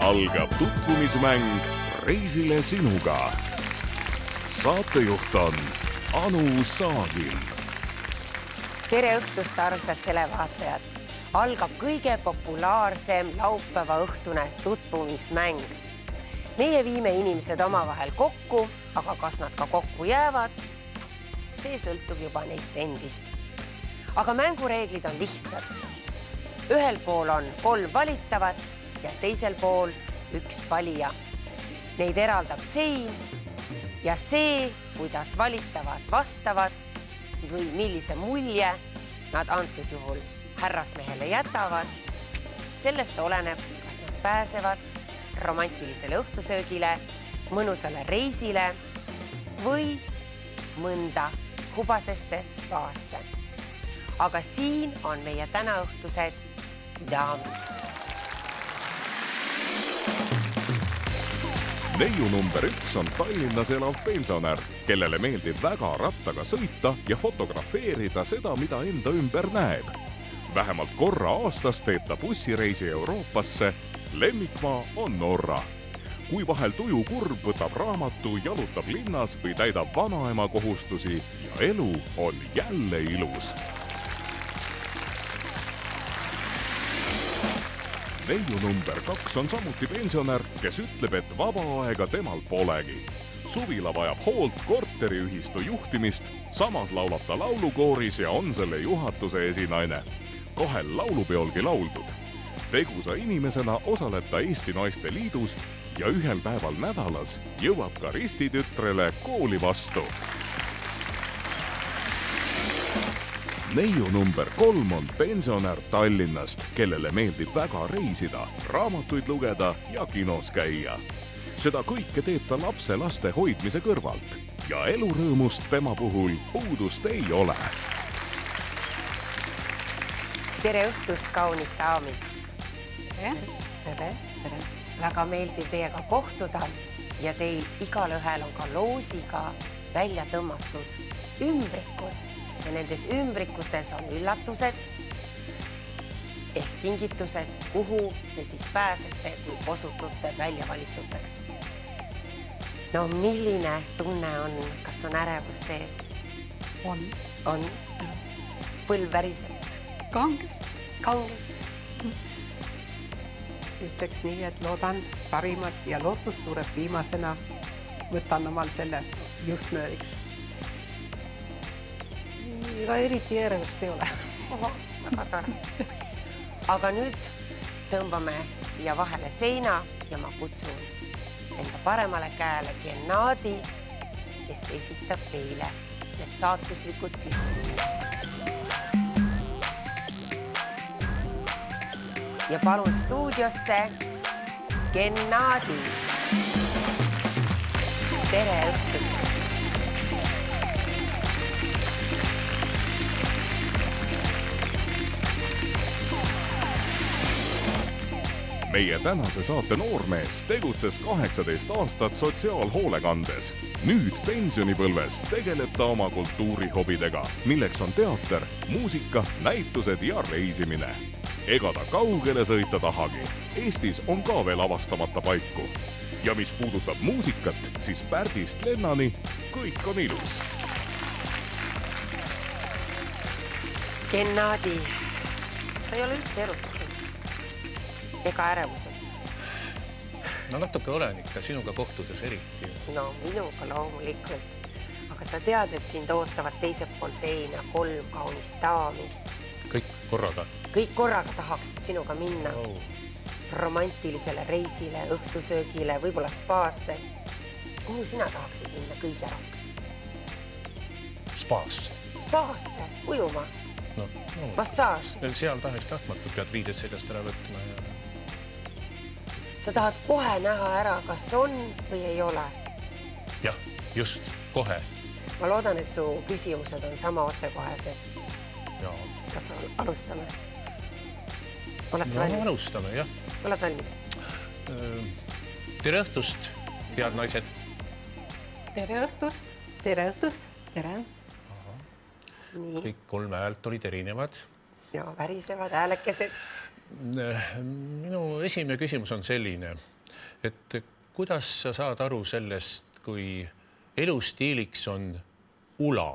algab tutvumismäng Reisile sinuga. Saatejuht on Anu Saagil. Tere õhtust, armsad televaatajad! Algab kõige populaarsem laupäeva õhtune tutvumismäng. Meie viime inimesed omavahel kokku, aga kas nad ka kokku jäävad? See sõltub juba neist endist. Aga mängureeglid on lihtsad. Ühel pool on 3 valitavat ja teisel pool 1 valija. Neid eraldab sein ja see, kuidas valitavad vastavad või millise mulje nad antud juhul härrasmehele jätavad, sellest oleneb, kas nad pääsevad romantilisele õhtusöögile, mõnusale reisile või mõnda hubasesse spaasse. Aga siin on meie tänaõhtused daamid. Neiu number 1 on Tallinnas elav pensionär, kellele meeldib väga rattaga sõita ja fotografeerida seda, mida enda ümber näeb. Vähemalt korra aastas teeb ta bussireisi Euroopasse. Lemmikmaa on Norra. Kui vahel tuju kurb võtab raamatu, jalutab linnas või täidab vanaema kohustusi ja elu on jälle ilus. Neiu number 2 on samuti pensionär, kes ütleb, et vaba aega temal polegi. Suvila vajab hoolt korteriühistu juhtimist, samas laulab ta laulukooris ja on selle juhatuse esinaine. 2 laulupeolgi lauldud. Tegusa inimesena osaleb ta Eesti Naiste Liidus ja 1 päeval nädalas jõuab ka ristitütrele kooli vastu. Neiu number 3 on pensionär Tallinnast, kellele meeldib väga reisida, raamatuid lugeda ja kinos käia. Seda kõike teeb ta laste hoidmise kõrvalt ja elurõõmust tema puhul puudust ei ole. Tere õhtust, kaunid daamid! Tere. Väga meeldib teiega kohtuda ja teil igal ühel on ka loosiga välja tõmmatud ümbrikud ja nendes ümbrikutes on üllatused ehk kingitused, kuhu te siis pääsete, kui osutute välja valituteks. No milline tunne on, kas on ärevus sees? On. Põlv väriseb. Kangest. Ütleks nii, et loodan parimat ja lootus suureb viimasena. Võtan omal selle juhtnööriks. Ega eriti ärevust ei ole. Oho, väga tore. Aga nüüd tõmbame siia vahele seina ja ma kutsun enda paremale käele Gennadi, kes esitab teile need saatuslikud küsimused. Ja palun stuudiosse Gennadi. Tere õhtust! Meie tänase saate noormees tegutses 18 aastat sotsiaalhoolekandes. Nüüd pensionipõlves tegeleb ta oma kultuurihobidega, milleks on teater, muusika, näitused ja reisimine. Ega ta kaugele sõita tahagi. Eestis on ka veel avastamata paiku. Ja mis puudutab muusikat, siis Pärdist Lennani kõik on ilus. Gennadi, sa ei ole üldse erutatud ega ärevuses? No natuke olen ikka sinuga kohtudes eriti. No minuga loomulikult. Aga sa tead, et sind ootavad teisel pool seina 3 kaunist daami. Kõik korraga? Kõik korraga tahaksid sinuga minna romantilisele reisile, õhtusöögile, võib-olla spaasse. Kuhu sina tahaksid minna kõige rohkem? Spaasse. Spaasse? Ujuma? Massaaž? Seal tahes tahtmatu pead riided seljast ära võtma. Sa tahad kohe näha ära, kas on või ei ole? Jah, just, kohe. Ma loodan, et su küsimused on sama otsekohesed. Jaa. Kas alustame? Oled sa valmis? Alustame, jah. Oled valmis? Tere õhtust, head naised. Tere õhtust. Tere õhtust. Tere. Nii. Kõik 3 häält olid erinevad. Ja värisevad häälekesed. Minu esimene küsimus on selline. et kuidas sa saad aru sellest, kui elustiiliks on ula?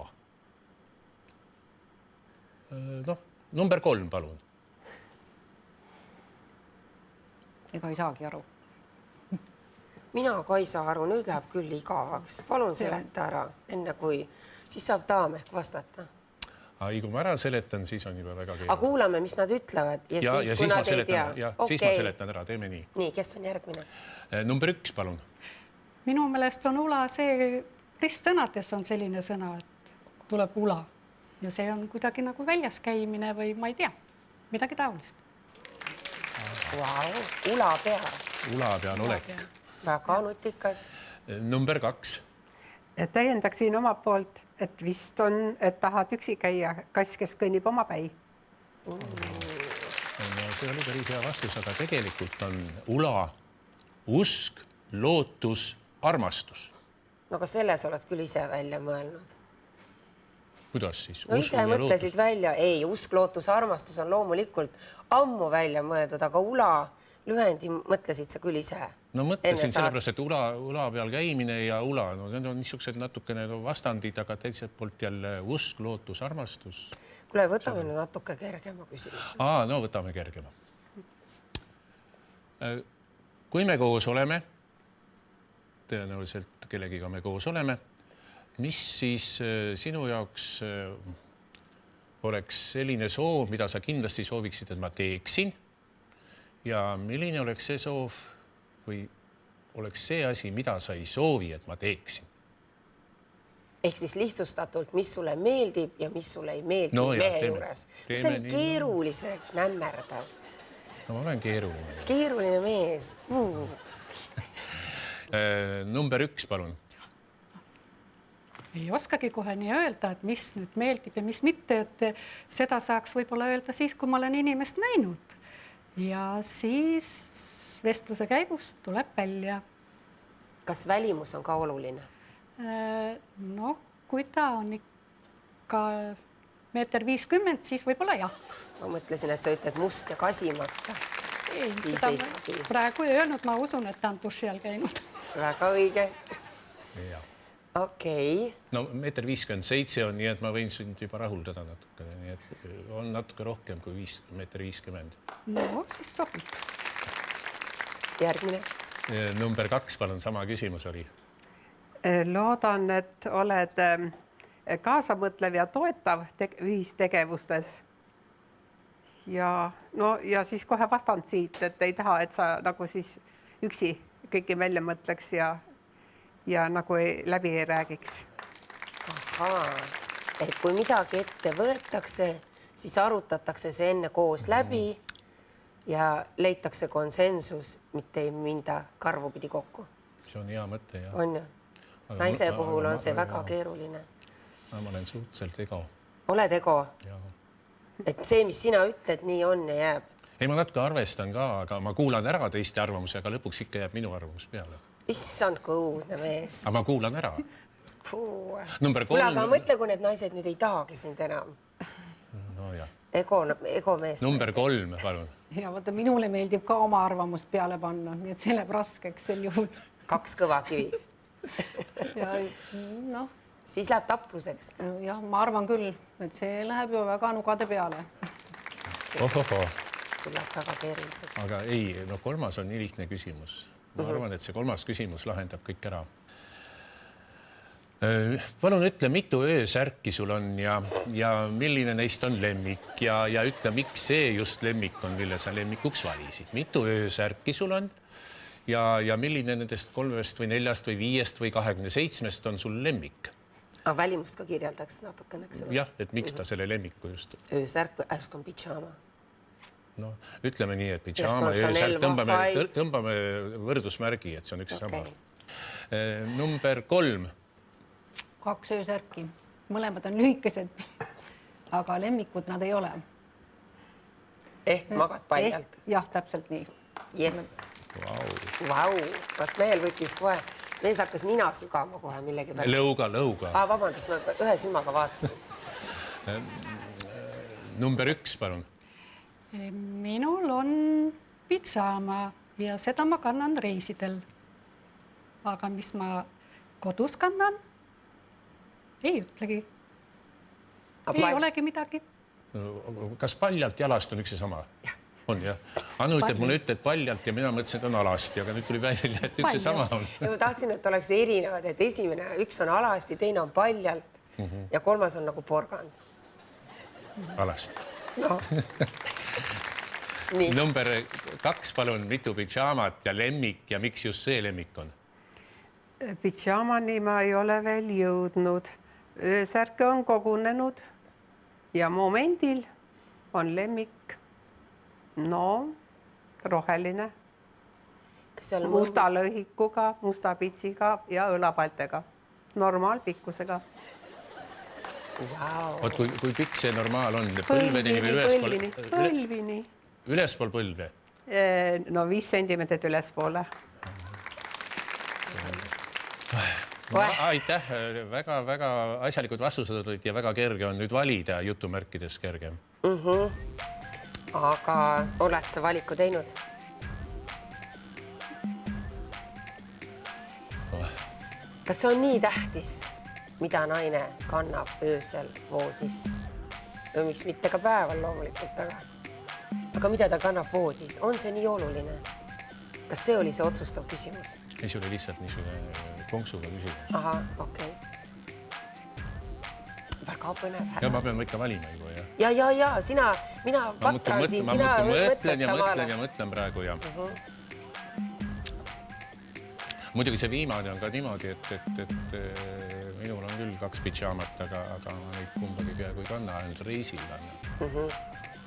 Noh, number 3, palun. Ega ei saagi aru. Mina ka ei saa aru, nüüd läheb küll igavaks. Palun seleta ära, enne kui siis saab daam ehk vastata. Kui ma ära seletan, siis on juba väga keeruline. Aga kuulame, mis nad ütlevad ja siis, kui nad ei tea. Siis ma seletan ära, teeme nii. Nii, kes on järgmine? Number 1, palun. Minu meelest on ula see, ristsõnades on selline sõna, et tuleb ula. Ja see on kuidagi nagu väljas käimine või ma ei tea, midagi taolist. Vau, ula pea. Ula peal olek. Väga nutikas. Number 2. Täiendaksin oma poolt, et vist on, et tahad üksi käia kass, kes kõnnib oma päi. No, see oli päris hea vastus, aga tegelikult on ula, usk, lootus, armastus. No aga selles oled küll ise välja mõelnud. Kuidas siis? No ise mõtlesid välja, ei, usk, lootus, armastus on loomulikult ammu välja mõeldud, aga ula lühendi mõtlesid sa küll ise. No mõtlesin sellepärast, et ula peal käimine ja ula, no need on niisugused natukene vastandid, aga teiselt poolt jälle usk, lootus, armastus. Kuule, võtame nüüd natuke kergema küsimus. No võtame kergema. Kui me koos oleme, tõenäoliselt kellegiga me koos oleme, mis siis sinu jaoks oleks selline soov, mida sa kindlasti sooviksid, et ma teeksin ja milline oleks see soov või oleks see asi, mida sa ei soovi, et ma teeksin? Ehk siis lihtsustatult, mis sulle meeldib ja mis sulle ei meeldi mehe juures. See on keerulise nämmerdav. No ma olen keeruline. Keeruline mees. Number 1, palun. Ei oskagi kohe nii öelda, et mis nüüd meeldib ja mis mitte, et seda saaks võib-olla öelda siis, kui ma olen inimest näinud. Ja siis vestluse käigus tuleb välja. Kas välimus on ka oluline? No, kui ta on ikka 1,50 m, siis võib-olla jah. Ma mõtlesin, et sa ütled must ja kasimata. Ei, seda praegu ei öelnud, ma usun, et ta on duši all käinud. Väga õige. Jah. Okei. No 1,57 m on nii, et ma võin sind juba rahuldada natuke, nii et on natuke rohkem kui 1,50 m. No, siis sobib. Järgmine. Number 2, palun, sama küsimus oli. Loodan, et oled kaasamõtlev ja toetav ühistegevustes. Ja siis kohe vastand siit, et ei taha, et sa nagu siis üksi kõiki välja mõtleks ja nagu läbi ei räägiks. Et kui midagi ette võetakse, siis arutatakse see enne koos läbi ja leitakse konsensus, mitte ei minda karvupidi kokku. See on hea mõte, jah. On ju? Naise puhul on see väga keeruline. Ma olen suhteliselt ego. Oled ego? Jah. Et see, mis sina ütled, nii on ja jääb. Ei, ma natuke arvestan ka, aga ma kuulan ära teiste arvamuse, aga lõpuks ikka jääb minu arvamus peale. Issand, kui õudne mees. Aga ma kuulan ära. Number 3. Kuule, aga mõtle, kui need naised nüüd ei tahagi sind enam. No jah. Ego meest. Number 3, palun. Ja vaata, minule meeldib ka oma arvamust peale panna, nii et see läheb raskeks sel juhul. 2 kõva kivi. Ja noh. Siis läheb tapruseks. Jah, ma arvan küll, et see läheb ju väga nugade peale. Ohoho. Sul läheb väga keeruliseks. Aga ei, no 3 on nii lihtne küsimus. Ma arvan, et see 3. küsimus lahendab kõik ära. Palun ütle, mitu öösärki sul on ja milline neist on lemmik ja ütle, miks see just lemmik on, mille sa lemmikuks valisid. Mitu öösärki sul on ja milline nendest 3 või 4 või 5 või 27 on sul lemmik? Aga välimust ka kirjeldaks natukene. Jah, et miks ta selle lemmiku just? Öösärk või ärsk on pidžaama? No, ütleme nii, et pidžaama ja öösärk tõmbame võrdusmärgi, et see on üks sama. Number 3. 2 öösärki. Mõlemad on lühikesed, aga lemmikud nad ei ole. Ehk magad paljalt? Jah, täpselt nii. Yes. Vau. Vaat mehel võttis kohe. Mees hakkas nina sügama kohe millegi pärast. Lõuga. Vabandust, ma ühe silmaga vaatasin. Number 1, palun. Minul on pidžaama, ja seda ma kannan reisidel. Aga mis ma kodus kannan, ei ütlegi. Ei olegi midagi. Kas paljalt ja alast on üks ja sama? On jah. Anu ütleb mulle ütled paljalt ja mina mõtlesin, et on alasti, aga nüüd tuli välja, et üks ja sama on. Ja ma tahtsin, et oleks erinevad, et esimene, üks on alasti, teine on paljalt ja kolmas on nagu porgand. Alasti. No. Nii. Number 2, palun, mitu pidžaamat ja lemmik ja miks just see lemmik on? Pidžaamani ma ei ole veel jõudnud. Öösärke on kogunenud ja momendil on lemmik roheline, musta lõhikuga, musta pitsiga ja õlapaltega, normaalpikkusega. Oot, kui pikk see normaal on? Põlvedeni või põlvini. Ülespool põlve? No 5 sentimeetrit ülespoole. Aitäh, väga asjalikud vastused olid ja väga kerge on nüüd valida jutumärkides kergem. Aga oled sa valiku teinud? Kas see on nii tähtis, mida naine kannab öösel voodis? No miks mitte ka päeval loomulikult, aga mida ta kannab voodis? On see nii oluline? Kas see oli see otsustav küsimus? Ei, see oli lihtsalt niisugune konksuga küsimus. Aha, okei. Väga põnev. Ja ma pean ikka valima juba, jah. Ja, mina patran siin, sina mõtled samale. Ja mõtlen praegu, jah. Muidugi see viimane on ka niimoodi, et minul on küll 2 pidžaamat, aga ma neid kumbagi peaaegu ei kanna, ainult reisil kannan.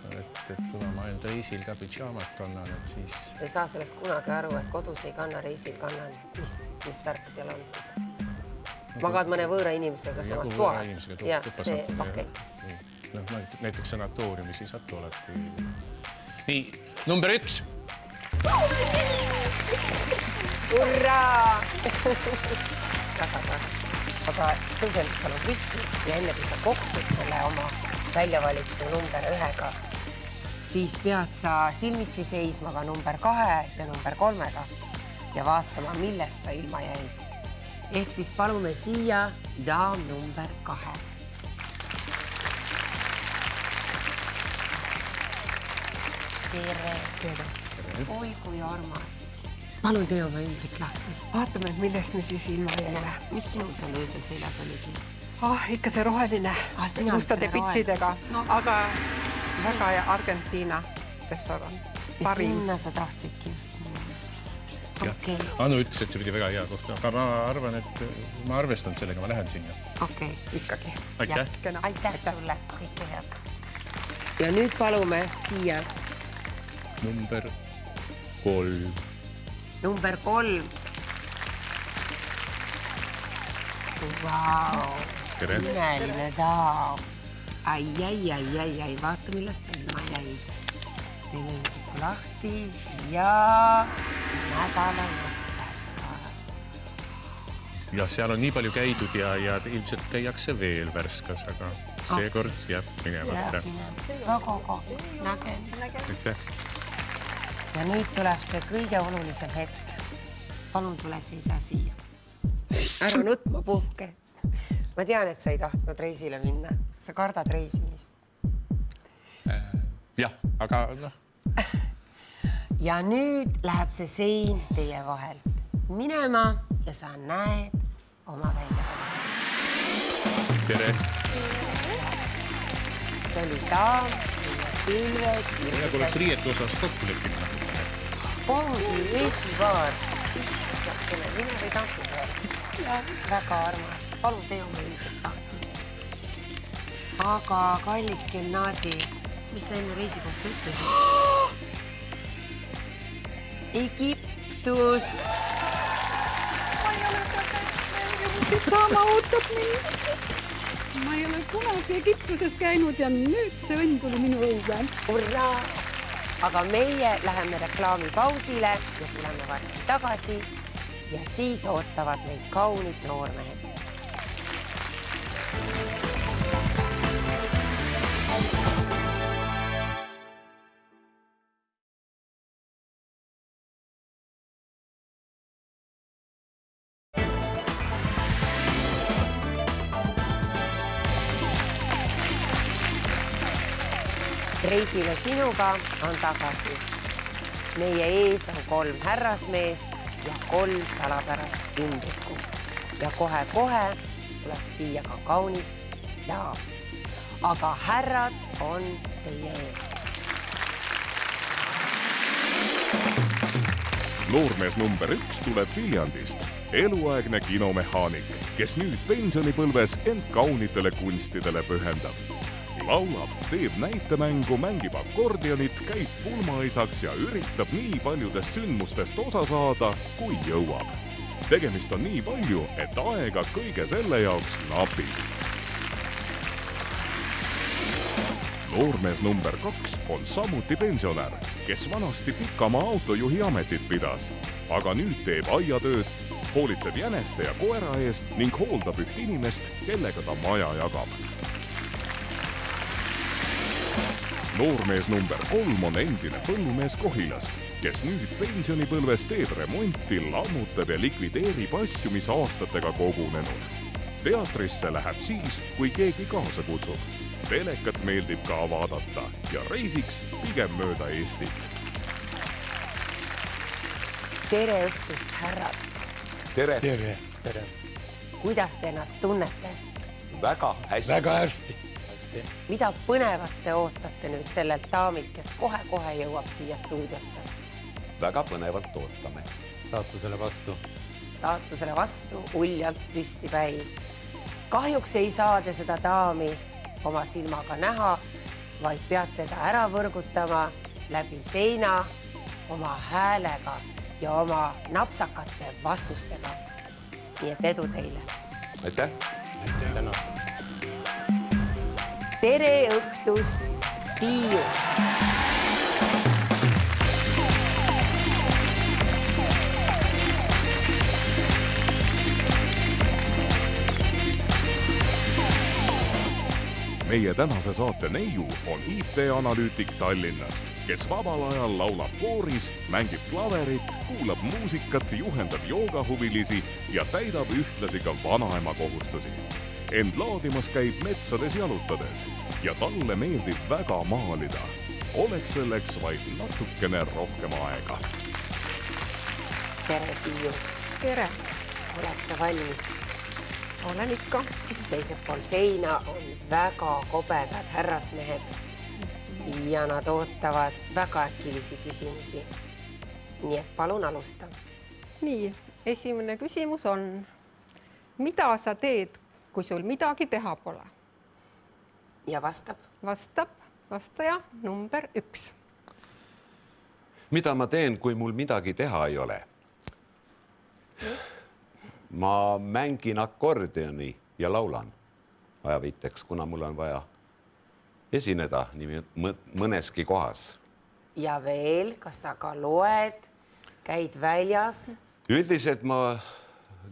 Et kuna ma ainult reisil ka pidžaamat kannan, et siis... Ei saa sellest kunagi aru, et kodus ei kanna, reisil kannan. Mis värk seal on siis? Magad mõne võõra inimesega samas toas? Ja, see, okei. Näiteks sanatooriumis ei satu alati. Nii, number 1. Urraa! Aga tõusen palun püsti ja enne kui sa kohtud selle oma väljavalitu number 1-ga, siis pead sa silmitsi seisma ka number 2 ja number 3-ga ja vaatama, millest sa ilma jäid. Ehk siis palume siia daam number 2. Tere. Oi, kui armas. Palun tee oma ümbrik lahti. Vaatame, millest me siis ilma jäime. Mis sinul seal öösel seljas oligi? Ikka see roheline, mustade pitsidega, aga väga hea Argentiina restoran. Ja sinna sa tahtsidki just minna. Okay. Anu ütles, et see pidi väga hea koht, aga ma arvan, et ma arvestan sellega, ma lähen sinna. Okei. Ikkagi. Aitäh sulle, kõike head. Ja nüüd palume siia. Number 3. Number 3. Vau, imeline daam. Ai, vaata, millest silma jäi. Teeme ümbriku lahti ja nädala lõppes kaast. Ja seal on nii palju käidud ja ilmselt käiakse veel Värskas, aga seekord jääb minemata. Väga nägemist. Ja nüüd tuleb see kõige olulisem hetk. Palun tule seisa siia. Ära nutma puhke. Ma tean, et sa ei tahtnud reisile minna. Sa kardad reisimist. Jah, aga noh. Ja nüüd läheb see sein teie vahelt minema ja sa näed oma väljavaliku. Tere. See oli daam, pilved. Mina tuleks riietu osas kokku leppima. Ongi Eesti paar. Issakene, mine või tantsu peale. Väga armas. Palun tee oma üldit lahti. Aga kallis Gennadi, mis sa enne reisi kohta ütlesid? Egiptus. Pidžaama ootab mind. Ma ei ole kunagi Egiptuses käinud ja nüüd see õnn tuli minu õuge. Urraa! Aga meie läheme reklaamipausile ja tuleme varsti tagasi ja siis ootavad meid kaunid noormehed. reisile sinuga on tagasi. Meie ees on 3 härrasmeest ja 3 salapärast ümbrikku. Ja kohe-kohe tuleb siia ka kaunis laam. Aga härrad on teie ees. Noormees number 1 tuleb Viljandist. Eluaegne kinomehaanik, kes nüüd pensionipõlves end kaunitele kunstidele pühendab. Laulab, teeb näitemängu, mängib akordionit, käib pulmaisaks ja üritab nii paljudest sündmustest osa saada, kui jõuab. Tegemist on nii palju, et aega kõige selle jaoks napib. Noormees number 2 on samuti pensionär, kes vanasti Pikamaa autojuhi ametit pidas, aga nüüd teeb aiatööd, hoolitseb jäneste ja koera eest ning hooldab üht inimest, kellega ta maja jagab. Noormees number 3 on endine põllumees Kohilast, kes nüüd pensionipõlves teeb remonti, lammutab ja likvideerib asju, mis aastatega kogunenud. Teatrisse läheb siis, kui keegi kaasa kutsub. Telekat meeldib ka vaadata ja reisiks pigem mööda Eestit. Tere õhtust, härrad! Tere! Tere! Tere! Kuidas te ennast tunnete? Väga hästi. Väga hästi. Mida põnevat te ootate nüüd sellelt daamilt, kes kohe-kohe jõuab siia stuudiosse? Väga põnevalt ootame. Saatusele vastu. Saatusele vastu, uljalt püstipäi. Kahjuks ei saa te seda daami oma silmaga näha, vaid peate ta ära võrgutama läbi seina oma häälega ja oma napsakate vastustega. Nii et edu teile. Aitäh! Täna. Tere õhtust, Tiiu! Meie tänase saate neiu on IT-analüütik Tallinnast, kes vabal ajal laulab kooris, mängib klaverit, kuulab muusikat, juhendab joogahuvilisi ja täidab ühtlasi ka vanaema kohustusi. End laadimas käib metsades jalutades ja talle meeldib väga maalida. Oleks selleks vaid natukene rohkem aega. Tere, Tiiu! tere! Oled sa valmis? Olen ikka. Teisel pool seina on väga kobedad härrasmehed ja nad ootavad väga äkilisi küsimusi. Nii et palun alusta. Nii, esimene küsimus on, mida sa teed, kui sul midagi teha pole? Ja vastab? Vastab vastaja number 1. Mida ma teen, kui mul midagi teha ei ole? Ma mängin akordioni ja laulan ajaviiteks, kuna mul on vaja esineda nii mõneski kohas. Ja veel, kas sa ka loed, käid väljas? Üldiselt ma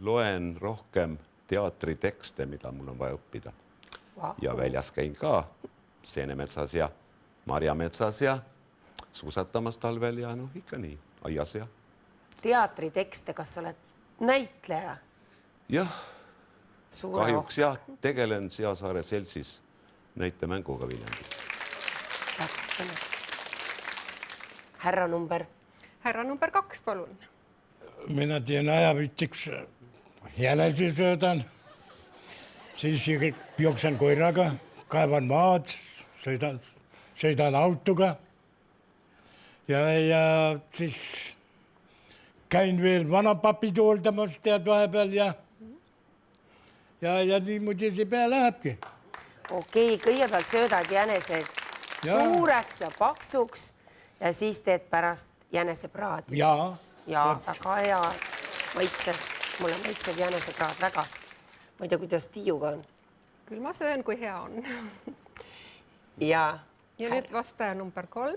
loen rohkem teatritekste, mida mul on vaja õppida. Ja väljas käin ka Seenemetsas ja Marjametsas ja suusatamas talvel ja ikka nii, aias ja. Teatritekste, kas sa oled näitleja? Jah, kahjuks jah, tegelen Seasaare seltsis näitemänguga Viljandis. Härra number? Härra number 2, palun. Minä teen ajaviittiks jänesi söödan, siis jooksen koiraga, kaevan maad, sõidan autoga ja siis käin veel vanapapid hooldamas tead vahepeal ja niimoodi see pea lähebki. Okei, kõigepealt söödad jänesed suureks ja paksuks ja siis teed pärast jänesepraadi. Ja väga hea maitsev. Mulle maitsev jänesepraad väga. Ma ei tea, kuidas Tiiuga on. Küll ma söön, kui hea on. Ja nüüd vastaja number 3.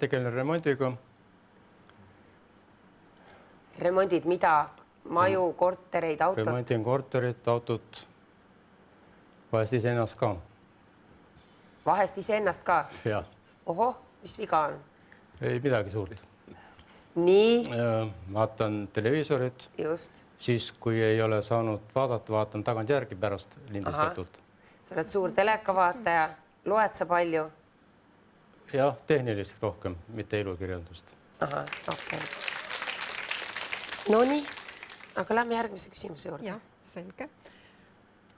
Tegelen remondiga. Remondid mida? Maju, kortereid, autot? Remontin korterit, autot. Vahest ise ennast ka. Vahest ise ennast ka? Ja. Oho, mis viga on? Ei midagi suurt. Nii? Vaatan televiisorit. Just. Siis, kui ei ole saanud vaadata, vaatan tagant järgi pärast lindistatult. Sa oled suur telekavaataja. Loed sa palju? jah, tehnilist rohkem, mitte ilukirjandust. Ahah, okei. Nonii, aga lähme järgmise küsimuse juurde. Jah, selge.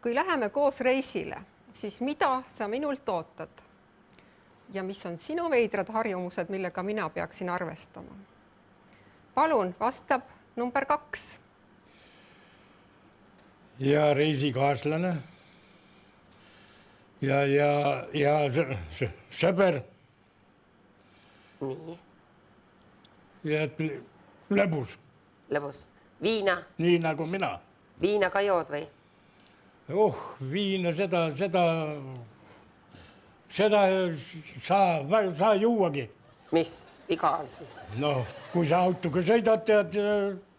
Kui läheme koos reisile, siis mida sa minult ootad? Ja mis on sinu veidrad harjumused, millega mina peaksin arvestama? Palun, vastab number 2. Ja reisikaaslane. Ja sõber. Nii. Ja lõbus. Lõbus. Viina. Nii nagu mina. Viina ka jood või? Viina, seda saa juuagi. Mis viga on siis? No, kui sa autoga sõidad, tead...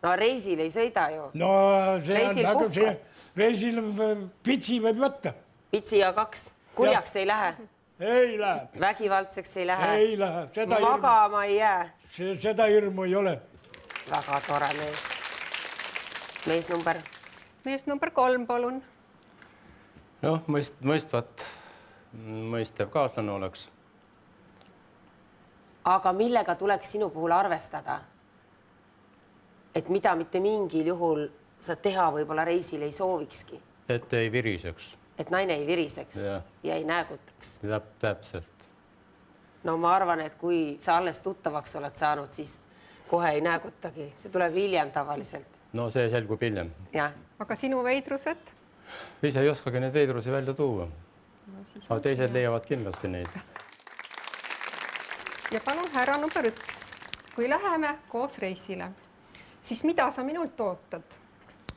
No reisil ei sõida ju. No see reisil on nagu see, puhkad. reisil pitsi võib võtta. Pitsi ja 2. Kurjaks ei lähe? Ei lähe. Vägivaldseks ei lähe? Ei lähe. Magama ei jää? Seda hirmu ei ole. Väga tore mees. Mees number? Mees number 3, palun. Noh, mõistev kaaslane oleks. Aga millega tuleks sinu puhul arvestada? Et mida mitte mingil juhul sa teha võib-olla reisil ei soovikski? Et ei viriseks. Et naine ei viriseks ja ei näägutaks. Täpselt. No ma arvan, et kui sa alles tuttavaks oled saanud, siis kohe ei näägutagi. See tuleb hiljem tavaliselt. No see selgub hiljem. Ja. Aga sinu veidrused? Ise ei oskagi neid veidrusi välja tuua. Aga teised leiavad kindlasti neid. Ja palun härra number 1. Kui läheme koos reisile, siis mida sa minult ootad?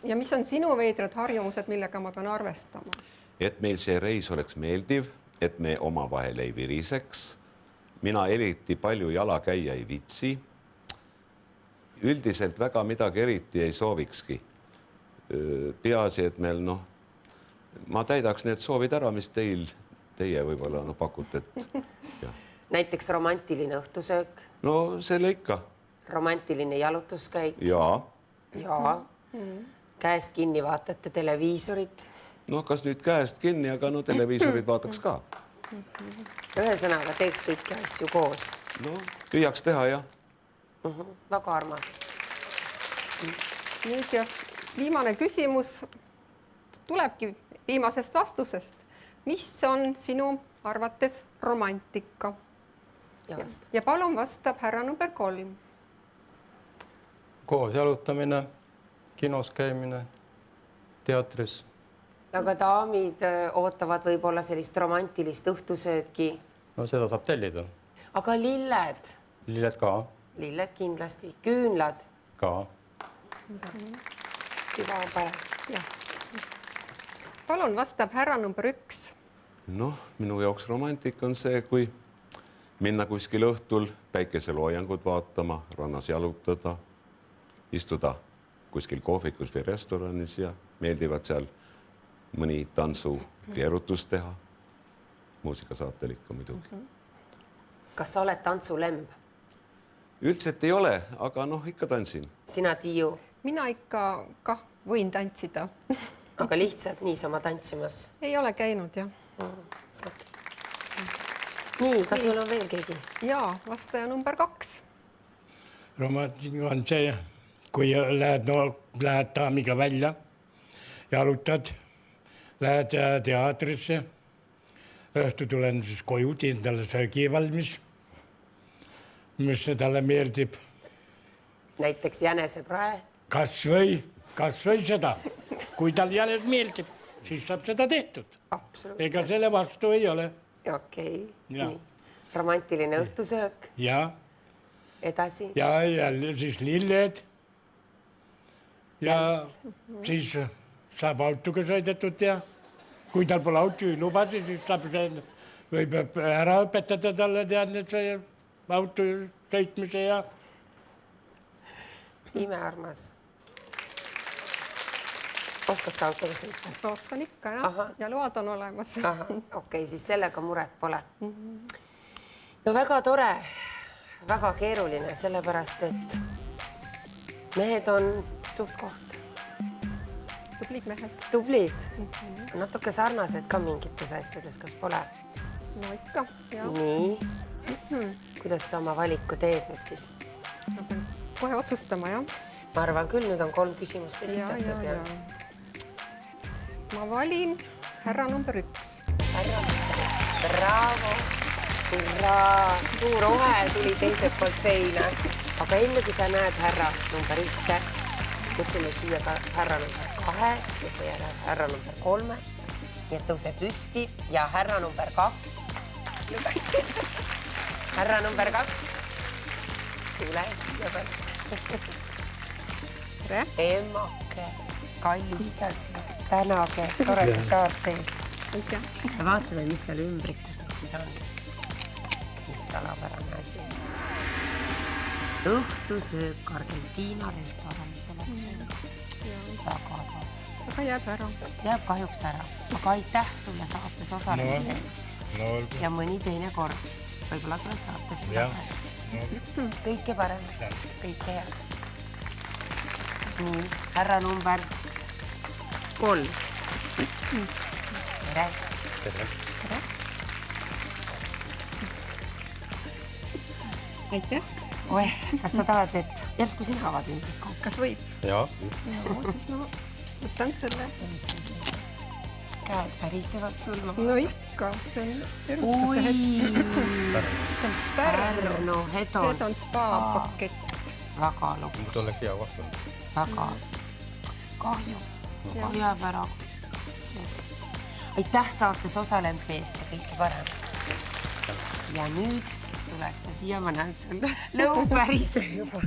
Ja mis on sinu veidrad harjumused, millega ma pean arvestama? Et meil see reis oleks meeldiv, et me omavahel ei viriseks. Mina eriti palju jala käia ei vitsi. Üldiselt väga midagi eriti ei soovikski. Peaasi, et meil, ma täidaks need soovid ära, mis teie võib-olla pakute. Näiteks romantiline õhtusöök. No selle ikka. Romantiline jalutuskäik. Jaa. Käest kinni vaatate televiisorit. No kas nüüd käest kinni, aga televiisorit vaataks ka. Ühesõnaga teeks kõiki asju koos. No, püüaks teha, jah. Väga armas. Nüüd ja viimane küsimus tulebki viimasest vastusest. Mis on sinu arvates romantika? Ja palun vastab härra number 3. Koos jalutamine, kinos käimine, teatris. Aga daamid ootavad võib-olla sellist romantilist õhtusööki. No seda saab tellida. Aga lilled? Lilled ka. Lilled kindlasti. Küünlad? Ka. Süva on pähe. Palun vastab härra number 1. No, minu jaoks romantik on see, kui minna kuskil õhtul päikeseloojangut vaatama, rannas jalutada, istuda kuskil kohvikus või restoranis ja meeldivad seal mõni tantsu keerutus teha. Muusikasaatel ikka muidugi. Kas sa oled tantsulemb? Üldiselt ei ole, aga ikka tantsin. Sina, Tiiu? Mina ikka kah võin tantsida. Aga lihtsalt niisama tantsimas? Ei ole käinud, jah. Nii, kas meil on veel keegi? Jaa, vastaja number 2. Romantik on see, kui lähed daamiga välja, jalutad, lähed teatrisse, õhtu tulen siis koju, teen talle söögi valmis, mis talle meeldib. Näiteks jäneseprae? Kas või seda. Kui tal jänes meeldib, siis saab seda tehtud. Absoluutselt. Ega selle vastu ei ole. Okei. Romantiline õhtusöök? Ja. Edasi? Ja siis lilled. Ja siis saab autoga sõidetud ja kui tal pole auto lubasi, siis saab võib ära õpetada talle see auto sõitmise ja... Imearmas. Oskad sa autoga sõita? Oskan ikka, jah. Ja load on olemas. Okei, siis sellega muret pole. No väga tore, väga keeruline, sellepärast, et mehed on suht koht. Tublid mehed. Tublid. Natuke sarnased ka mingites asjades, kas pole? No ikka, jah. Nii. kuidas sa oma valiku teed nüüd siis? Ma pean kohe otsustama, jah. Ma arvan küll, nüüd on 3 küsimust esitatud. Ja. Ma valin härra number 1. Härra number 1. Bravo! Hurraa! Suur ohe tuli teiselt poolt seina. Aga enne kui sa näed härra number 1, kutsume siia ka härra number 2 ja seejärel härra number 3. Nii et tõuse püsti ja härra number 2. Härra number 2. Tule siia peale. Tere! Emmake, kallistan, tänage toreda saarte eest. Ja vaatame, mis seal ümbrikus nüüd siis on. Mis salapärane asi. Õhtusöök Argentiina restoranis oleks. Aga jääb ära. Jääb kahjuks ära. Aga aitäh sulle saates osalemise eest. Ja mõni teine kord. Võib-olla tuled saatesse tagasi. Kõike parem. Kõike head. Nii, härra number 3. Tere. Tere. Aitäh. Oeh, kas sa tahad, et järsku sina avad ümbriku? Kas võib? Jaa. Siis ma võtan selle. Käed pärisevad sul. No ikka, see on erutuse hetk. See on Pärnu Hedon spa pakett. Väga lugu. Mul oleks hea vastus. Väga kahju. Jääb ära. Aitäh saates osalemise eest ja kõike parem. Ja nüüd tuled sa siia, ma näen sul lõu pärise juba.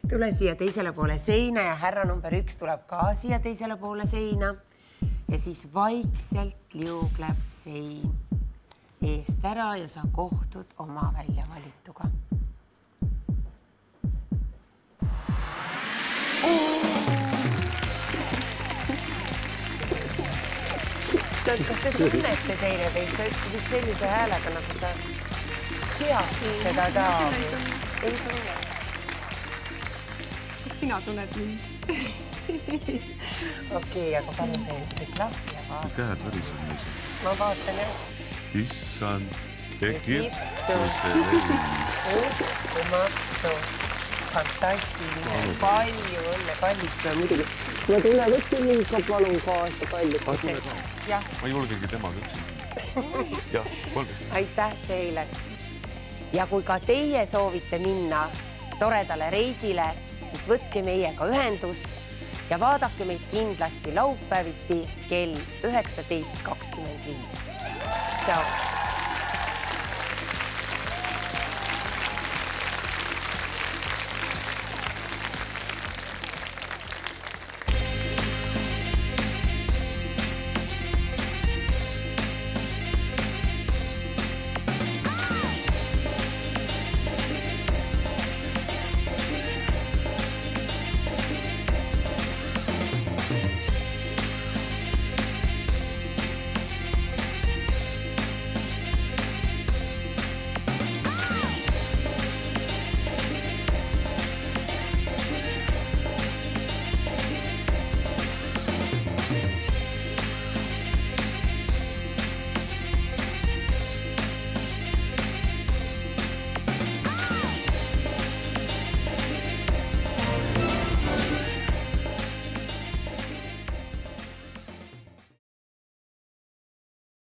Tule siia teisele poole seina ja härra number 1 tuleb ka siia teisele poole seina. Ja siis vaikselt liugleb sein eest ära ja sa kohtud oma väljavalituga. Kas te tunnete teine teist? Sa ütlesid sellise häälega, nagu sa teaksid seda ka. Ei tunne. Kas sina tunned mind? Okei, aga palju teil kõik lahti ja vaata. Käed värised. Ma vaatan jah. Issand, Egiptuse uskumatu. Fantastiline. Palju õnne, kallist ja muidugi. Ja tule võtke mind ka palun kaasa kallist. Ma ei julgegi temaga üksi. Jah, aitäh teile. Ja kui ka teie soovite minna toredale reisile, siis võtke meiega ühendust ja vaadake meid kindlasti laupäeviti kell 19.25. Tšau!